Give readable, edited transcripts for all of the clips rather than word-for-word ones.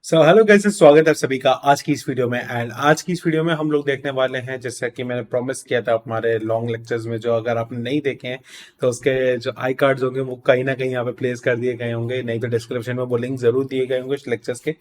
Hello guys, स्वागत है आप सभी का आज की इस वीडियो में। एंड आज की इस वीडियो में हम लोग देखने वाले हैं, जैसा कि मैंने प्रॉमिस किया था हमारे लॉन्ग लेक्चर्स में, जो अगर आपने नहीं देखे हैं तो उसके जो आई कार्ड्स होंगे वो कहीं ना कहीं यहाँ पे प्लेस कर दिए गए होंगे, नहीं तो डिस्क्रिप्शन में वो लिंक जरूर दिए गए होंगे लेक्चर्स के।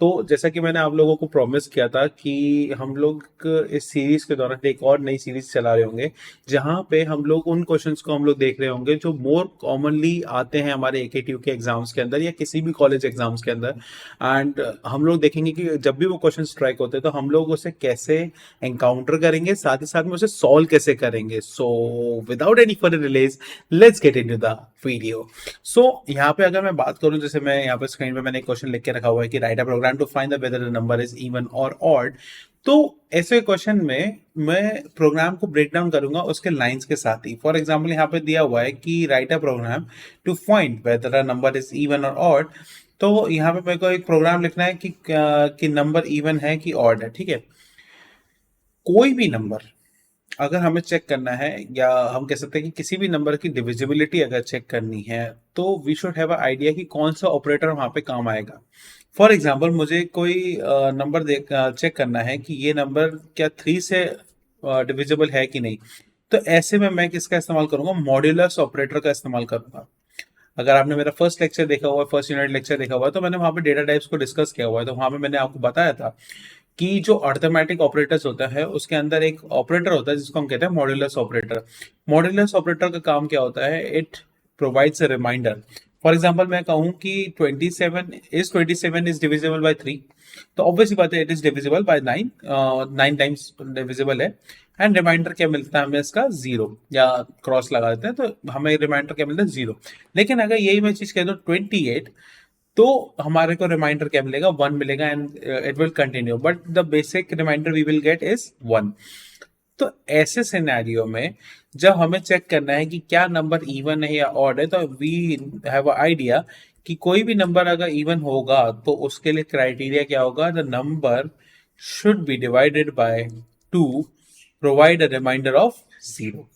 तो जैसा कि मैंने आप लोगों को प्रॉमिस किया था कि हम लोग इस सीरीज के दौरान एक और नई सीरीज चला रहे होंगे, जहां पे हम लोग उन क्वेश्चंस को हम लोग देख रहे होंगे जो मोर कॉमनली आते हैं हमारे एकेटीयू के एग्जाम्स के अंदर या किसी भी कॉलेज एग्जाम्स के अंदर। एंड हम लोग देखेंगे कि जब भी वो क्वेश्चन स्ट्राइक होते हैं तो हम लोग उसे कैसे एनकाउंटर करेंगे, साथ ही साथ में उसे सॉल्व कैसे करेंगे। So without any further delays, let's get into the video. So यहाँ पे अगर मैं बात करूं, जैसे मैं यहाँ पे स्क्रीन पे मैंने एक क्वेश्चन लिख के रखा हुआ है कि write a program to find the whether the number is even or odd. तो ऐसे क्वेश्चन में मैं प्रोग्राम को ब्रेक डाउन करूंगा उसके लाइंस के साथ ही। फॉर एग्जांपल यहाँ पे दिया हुआ है कि write a program to find whether a number is even or odd. तो यहाँ पे मेरे को एक प्रोग्राम लिखना है कि नंबर इवन है कि ऑड है। ठीक है, कोई भी नंबर अगर हमें चेक करना है, या हम कह सकते हैं कि किसी भी नंबर की डिविजिबिलिटी अगर चेक करनी है, तो we should have a idea कि कौन सा ऑपरेटर वहां पे काम आएगा। फॉर एग्जांपल मुझे कोई नंबर देख चेक करना है कि ये नंबर क्या 3 से डिविजिबल है कि नहीं। तो ऐसे में मैं किसका इस्तेमाल करूंगा? मॉड्यूलस ऑपरेटर का इस्तेमाल करूंगा। अगर आपने मेरा फर्स्ट लेक्चर देखा हुआ है, फर्स्ट यूनिट लेक्चर देखा हुआ है, तो मैंने वहां पे डेटा टाइप्स को डिस्कस किया हुआ है। तो वहां पे मैंने आपको बताया था कि जो अर्थमेटिक ऑपरेटर्स होता है उसके अंदर एक ऑपरेटर होता है जिसको हम कहते हैं मॉड्यूलस ऑपरेटर। मॉड्यूलस ऑपरेटर का काम क्या होता है? It provides a reminder. For example मैं कहूँ कि 27 इज डिविजिबल बाय 3, तो ऑब्वियसली बात है it is divisible by 9, 9 times divisible है। एंड रिमाइंडर क्या मिलता है हमें? इसका 0, या क्रॉस लगा देते हैं तो हमें रिमाइंडर क्या मिलता है? 0। लेकिन अगर यही मैं चीज कह दूं 28, तो हमारे को रिमाइंडर क्या मिलेगा? 1 मिलेगा। And it will continue, but the basic reminder we will get is 1। तो ऐसे सिनेरियो में जब हमें चेक करना है कि क्या नंबर इवन है या ऑड है, तो वी हैव अ आइडिया कि कोई भी नंबर अगर इवन होगा तो उसके लिए क्राइटेरिया क्या होगा? The number should be divided by 2, provide a reminder of 0।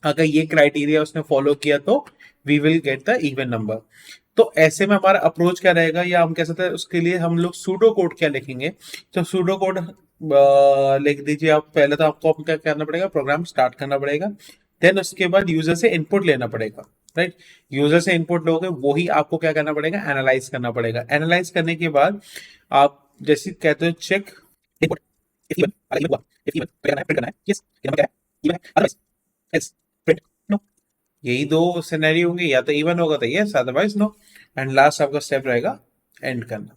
अगर ये क्राइटेरिया उसने फॉलो किया तो we will get the even number. तो ऐसे में हमारा अप्रोच क्या रहेगा, या हम कह सकते हैं उसके लिए हम लोग सूडो कोड क्या लिखेंगे। तो सूडो कोड लिख दीजिए आप। पहले तो आपको क्या करना पड़ेगा? प्रोग्राम स्टार्ट करना पड़ेगा। देन उसके बाद यूजर से इनपुट लेना पड़ेगा। राइट, यूजर से इनपुट लोगे, वही आपको क्या करना पड़ेगा? एनालाइज करना पड़ेगा। एनालाइज करने के बाद आप जैसे कहते हो चेक इनपुट, इफ इवन, अगर इवन हुआ, इफ इवन तो क्या करना है? प्रिंट करना है यस, ये नंबर क्या है? इवन है, अदरवाइज एल्स, प्रिंट नो। यही दो सिनेरियो होंगे, या तो इवन होगा तो yes, otherwise no. And last आपका स्टेप रहेगा एंड करना।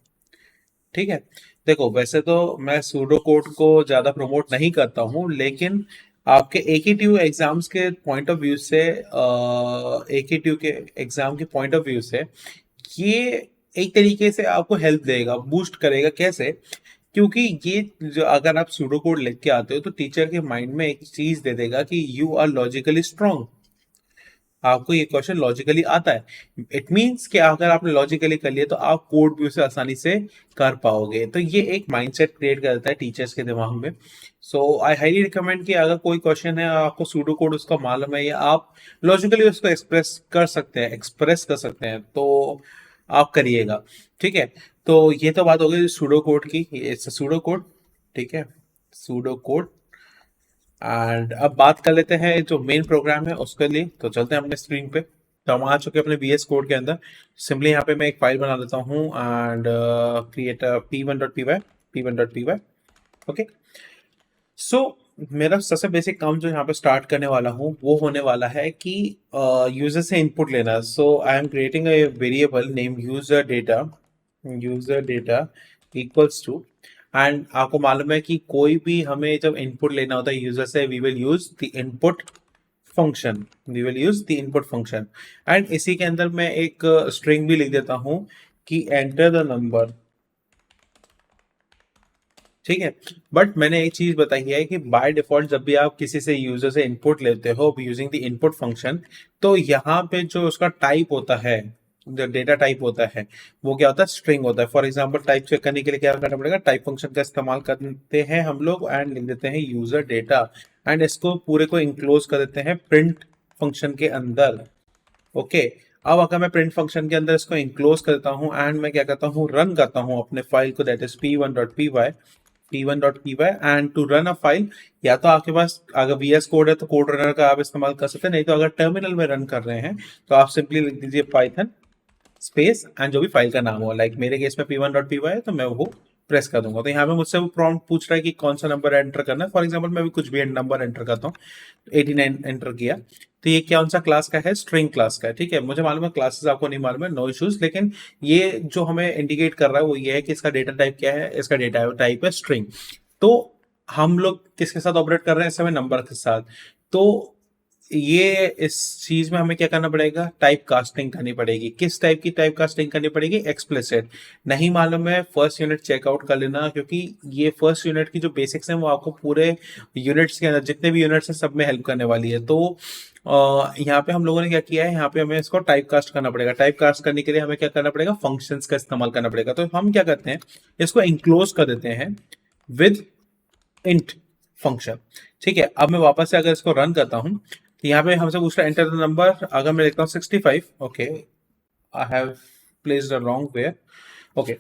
ठीक है, देखो वैसे तो मैं सूडो कोड को ज्यादा प्रमोट नहीं करता हूँ, लेकिन आपके एकेटीयू एग्जाम्स के पॉइंट ऑफ व्यू से, एकेटीयू के एग्जाम के पॉइंट ऑफ व्यू से, ये एक तरीके से आपको हेल्प देगा, बूस्ट करेगा। कैसे? क्योंकि ये जो अगर आप सूडो कोड लिख के आते हो तो टीचर के माइंड में एक चीज दे देगा कि यू आर लॉजिकली स्ट्रांग, आपको ये क्वेश्चन लॉजिकली आता है। इट मीन्स कि अगर आपने लॉजिकली कर लिया तो आप कोड भी उसे आसानी से कर पाओगे। तो ये एक माइंडसेट क्रिएट करता है टीचर्स के दिमाग में। सो आई हाईली रिकमेंड कि अगर कोई क्वेश्चन है, आपको सूडो कोड उसका मालूम है, या आप लॉजिकली उसको एक्सप्रेस कर सकते हैं, तो आप करिएगा। ठीक है, तो ये तो बात हो गई सूडो कोड की। सूडो कोड, ठीक है, सूडो कोड। एंड अब बात कर लेते हैं जो मेन प्रोग्राम है उसके लिए। तो चलते हैं अपने स्क्रीन पे। तो हम आ चुके हैं अपने VS कोड के अंदर। सिंपली यहाँ पे मैं एक फाइल बना देता हूँ एंड क्रिएट p1.py। ओके, सो मेरा सबसे बेसिक काम जो यहाँ पे स्टार्ट करने वाला हूँ वो होने वाला है कि यूजर से इनपुट लेना। So I am creating a variable name user data equals to. And आपको मालूम है कि कोई भी हमें जब इनपुट लेना होता है यूजर से, we will use the input function. And इसी के अंदर मैं एक स्ट्रिंग भी लिख देता हूँ कि एंटर द नंबर। ठीक है, बट मैंने एक चीज बताई है कि बाय डिफॉल्ट जब भी आप किसी से यूजर से इनपुट लेते हो यूजिंग द इनपुट फंक्शन, तो यहाँ पे जो उसका टाइप होता है, जो डेटा टाइप होता है, वो क्या होता है? स्ट्रिंग होता है। फॉर एग्जांपल टाइप चेक करने के लिए क्या करना पड़ेगा? टाइप फंक्शन का इस्तेमाल करते हैं हम लोग एंड लिख देते हैं यूजर डेटा। एंड इसको पूरे को इंक्लोज कर देते हैं प्रिंट फंक्शन के अंदर। ओके, अब अगर मैं प्रिंट फंक्शन के अंदर इसको इंक्लोज करता हूँ एंड मैं क्या करता हूँ, रन करता हूँ अपने फाइल को, that is p1.py and to run a file, या तो आपके पास अगर VS कोड है तो कोड रनर का आप इस्तेमाल कर सकते हैं, नहीं तो अगर टर्मिनल में रन कर रहे हैं तो आप सिंपली लिख दीजिए पाइथन स्पेस एंड जो भी फाइल का नाम हो, लाइक मेरे केस में p1.py है तो मैं वो प्रेस कर दूंगा। तो यहाँ पे मुझसे वो प्रॉम्प्ट पूछ रहा है कि कौन सा नंबर एंटर करना है। फॉर एग्जांपल मैं भी कुछ भी नंबर एंटर करता हूँ, 89 एंटर किया, तो ये कौन सा क्लास का है, स्ट्रिंग क्लास का है। ठीक है, मुझे मालूम है क्लासेस आपको नहीं मालूम है, नो इश्यूज, लेकिन ये जो हमें इंडिकेट कर रहा है वो ये है कि इसका डेटा टाइप क्या है, इसका डेटा टाइप है स्ट्रिंग। तो हम लोग किसके साथ ऑपरेट कर रहे हैं इस समय, नंबर के साथ। तो ये इस चीज में हमें क्या करना पड़ेगा, टाइप कास्टिंग करनी पड़ेगी। किस टाइप की टाइप कास्टिंग करनी पड़ेगी, एक्सप्लिसिट। नहीं मालूम है फर्स्ट यूनिट चेकआउट कर लेना, क्योंकि ये फर्स्ट यूनिट की जो बेसिक्स हैं वो आपको पूरे यूनिट्स के अंदर जितने भी यूनिट्स हैं सब में हेल्प करने वाली है। तो यहाँ पे हम लोगों ने क्या किया है, यहाँ पे हमें इसको टाइप कास्ट करना पड़ेगा। टाइप कास्ट करने के लिए हमें क्या करना पड़ेगा, फंक्शंस का इस्तेमाल करना पड़ेगा। तो हम क्या करते हैं, इसको इंक्लोज कर देते हैं विद इंट फंक्शन। ठीक है, अब मैं वापस से अगर इसको रन करता हूं तो यहाँ पे हमसे पूछ रहा है एंटर द नंबर। अगर मैं लिखता हूँ 65, okay, I have placed the wrong where, okay.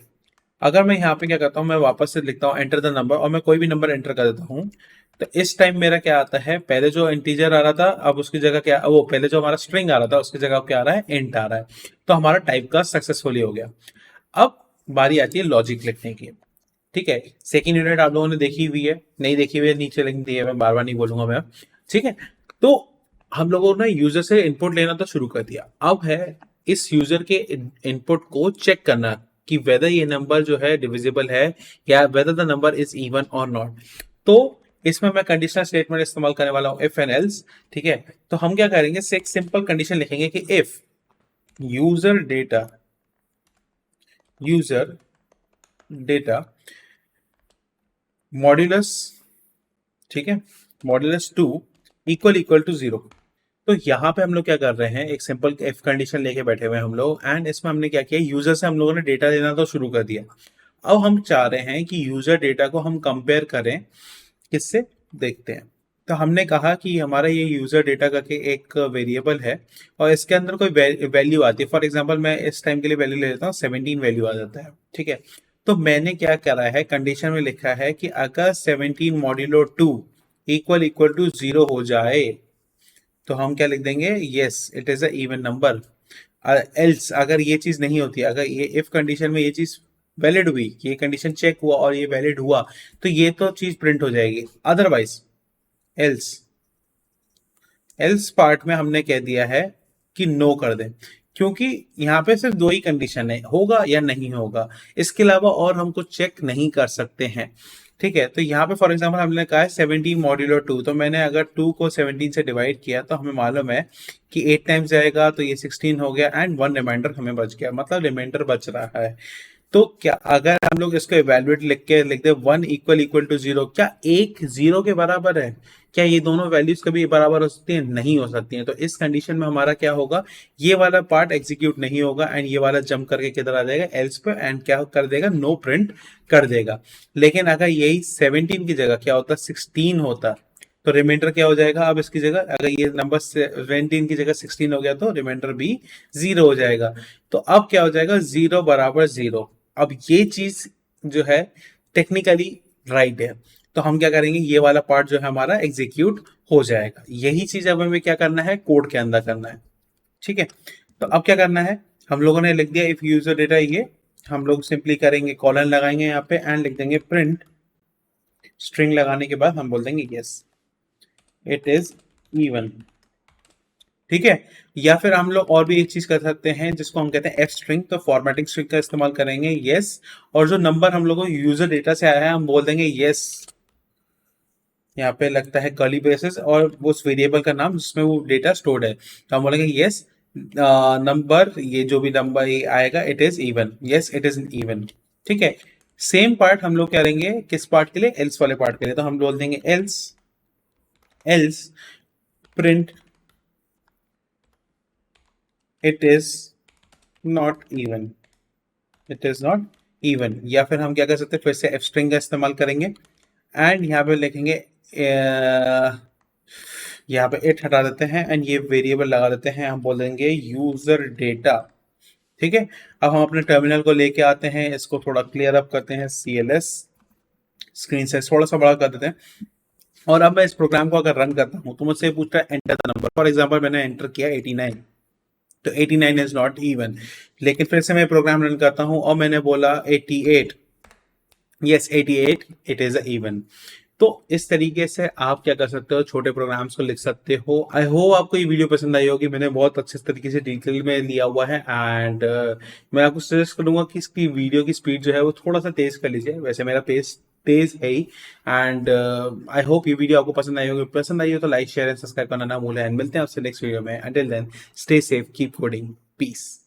अगर मैं यहाँ पे क्या करता हूँ, मैं वापस से लिखता हूँ एंटर द नंबर और मैं कोई भी नंबर एंटर कर देता हूँ, तो इस टाइम मेरा क्या आता है, पहले जो इंटीजर आ रहा था अब उसकी जगह क्या, वो पहले जो हमारा स्ट्रिंग आ रहा था उसकी जगह क्या आ रहा है, इंट आ रहा है। तो हमारा टाइप का सक्सेसफुली हो गया। अब बारी आती है लॉजिक लिखने की। ठीक है, सेकेंड यूनिट आप लोगों ने देखी हुई है, नहीं देखी हुई है नीचे लिंक दी है, मैं बार बार नहीं बोलूंगा मैं। ठीक है, तो हम लोगों ने यूजर से इनपुट लेना तो शुरू कर दिया। अब है इस यूजर के इनपुट को चेक करना कि वेदर ये नंबर जो है डिविजिबल है या weather the number is even और नॉट। तो इसमें मैं कंडीशनल स्टेटमेंट इस्तेमाल करने वाला हूं, इफ एंड एल्स। ठीक है, तो हम क्या करेंगे, एक सिंपल कंडीशन लिखेंगे कि इफ यूजर डेटा मॉड्यूलस, ठीक है, मॉड्यूलस 2 इक्वल टू 0। तो यहाँ पे हम लोग क्या कर रहे हैं, एक सिंपल इफ कंडीशन लेके बैठे हुए हैं हम लोग, एंड इसमें हमने क्या किया, यूजर से हम लोगों ने डेटा लेना तो शुरू कर दिया। अब हम चाह रहे हैं कि यूजर डेटा को हम कंपेयर करें किससे, देखते हैं। तो हमने कहा कि हमारा ये यूजर डेटा का के एक वेरिएबल है और इसके अंदर कोई वैल्यू आती है। फॉर एग्जांपल मैं इस टाइम के लिए वैल्यू ले लेता हूँ, 17 वैल्यू आ जाता है। ठीक है, तो मैंने क्या करा है, कंडीशन में लिखा है कि अगर 17 मॉड्यूलो 2 इक्वल टू 0 हो जाए तो हम क्या लिख देंगे, yes it is a even number. Else अगर ये चीज नहीं होती, अगर ये इफ कंडीशन में ये चीज वैलिड हुई, ये कंडीशन चेक हुआ और ये वैलिड हुआ, तो ये तो चीज प्रिंट हो जाएगी। अदरवाइज एल्स, एल्स पार्ट में हमने कह दिया है कि नो कर दें, क्योंकि यहाँ पे सिर्फ दो ही कंडीशन है, होगा या नहीं होगा, इसके अलावा और हम कुछ चेक नहीं कर सकते हैं। ठीक है, तो यहाँ पे फॉर एग्जांपल हमने कहा है 17 मॉड्यूलो 2, तो मैंने अगर 2 को 17 से डिवाइड किया तो हमें मालूम है कि 8 टाइम्स जाएगा तो ये 16 हो गया एंड 1 रिमाइंडर हमें बच गया, मतलब रिमाइंडर बच रहा है। तो क्या अगर हम लोग इसको इवेल्युएट लिख दे 1 इक्वल टू 0, क्या एक 0 के बराबर है, क्या ये दोनों वैल्यूज कभी बराबर हो सकती हैं, नहीं हो सकती हैं। तो इस कंडीशन में हमारा क्या होगा, ये वाला पार्ट एग्जीक्यूट नहीं होगा एंड ये वाला जंप करके किधर आ जाएगा, एल्स पे, एंड क्या कर देगा, नो प्रिंट कर देगा। लेकिन अगर यही 17 की जगह क्या होता, 16 होता, तो रिमाइंडर क्या हो जाएगा, अब इसकी जगह अगर ये नंबर 17 की जगह 16 हो गया तो रिमाइंडर भी 0 हो जाएगा। तो अब क्या हो जाएगा, 0 बराबर 0। अब ये चीज जो है टेक्निकली राइट है, तो हम क्या करेंगे, ये वाला पार्ट जो है हमारा एग्जीक्यूट हो जाएगा। यही चीज अब हमें क्या करना है, कोड के अंदर करना है। ठीक है, तो अब क्या करना है, हम लोगों ने लिख दिया इफ यूजर डेटा, ये हम लोग सिंपली करेंगे, कॉलन लगाएंगे यहाँ पे एंड लिख देंगे प्रिंट, स्ट्रिंग लगाने के बाद हम बोल देंगे यस इट इज इवन। ठीक है, या फिर हम लोग और भी एक चीज कर सकते हैं जिसको हम कहते हैं एफ स्ट्रिंग, तो फॉर्मेटिंग स्ट्रिंग का इस्तेमाल करेंगे यस, और जो नंबर हम लोगों को यूजर डेटा से आया है हम बोल देंगे यस, यहाँ पे लगता है कर्ली ब्रेसेस और उस वेरिएबल का नाम जिसमें वो डेटा स्टोर्ड है, तो हम बोलेंगे यस नंबर, ये जो भी नंबर आएगा it is even, yes it is even. ठीक है, सेम पार्ट हम लोग करेंगे किस पार्ट के लिए, एल्स वाले पार्ट के लिए, तो हम बोल देंगे else, else print it is not even, it is not even. या फिर हम क्या कर सकते हैं, फिर से एफ स्ट्रिंग का इस्तेमाल करेंगे एंड यहाँ पे लिखेंगे यहाँ पे इट हटा देते हैं एंड ये वेरिएबल लगा देते हैं, हम बोल देंगे यूजर डेटा। ठीक है, अब हम अपने टर्मिनल को लेके आते हैं, इसको थोड़ा क्लियर अप करते हैं, CLS स्क्रीन साइज थोड़ा सा बड़ा कर देते हैं। और अब मैं इस प्रोग्राम को अगर रन करता हूँ तो मुझसे पूछता है enter the number. For example मैंने एंटर किया 89, तो 89 इज नॉट इवन। लेकिन फिर से मैं प्रोग्राम रन करता हूँ और मैंने बोला 88, यस 88, इट इज इवन। तो इस तरीके से आप क्या कर सकते हो, छोटे प्रोग्राम्स को लिख सकते हो। आई होप आपको ये वीडियो पसंद आई होगी, मैंने बहुत अच्छे तरीके से डिटेल में लिया हुआ है। एंड मैं आपको सजेस्ट करूंगा कि इसकी वीडियो की स्पीड जो है वो थोड़ा सा तेज कर लीजिए, वैसे मेरा पेस तेज है ही। एंड आई होप ये वीडियो आपको पसंद आई होगी, पसंद आई हो तो लाइक शेयर एंड सब्सक्राइब करना ना भूलें। एंड मिलते हैं आपसे नेक्स्ट वीडियो में। Until then stay safe, keep coding, piece.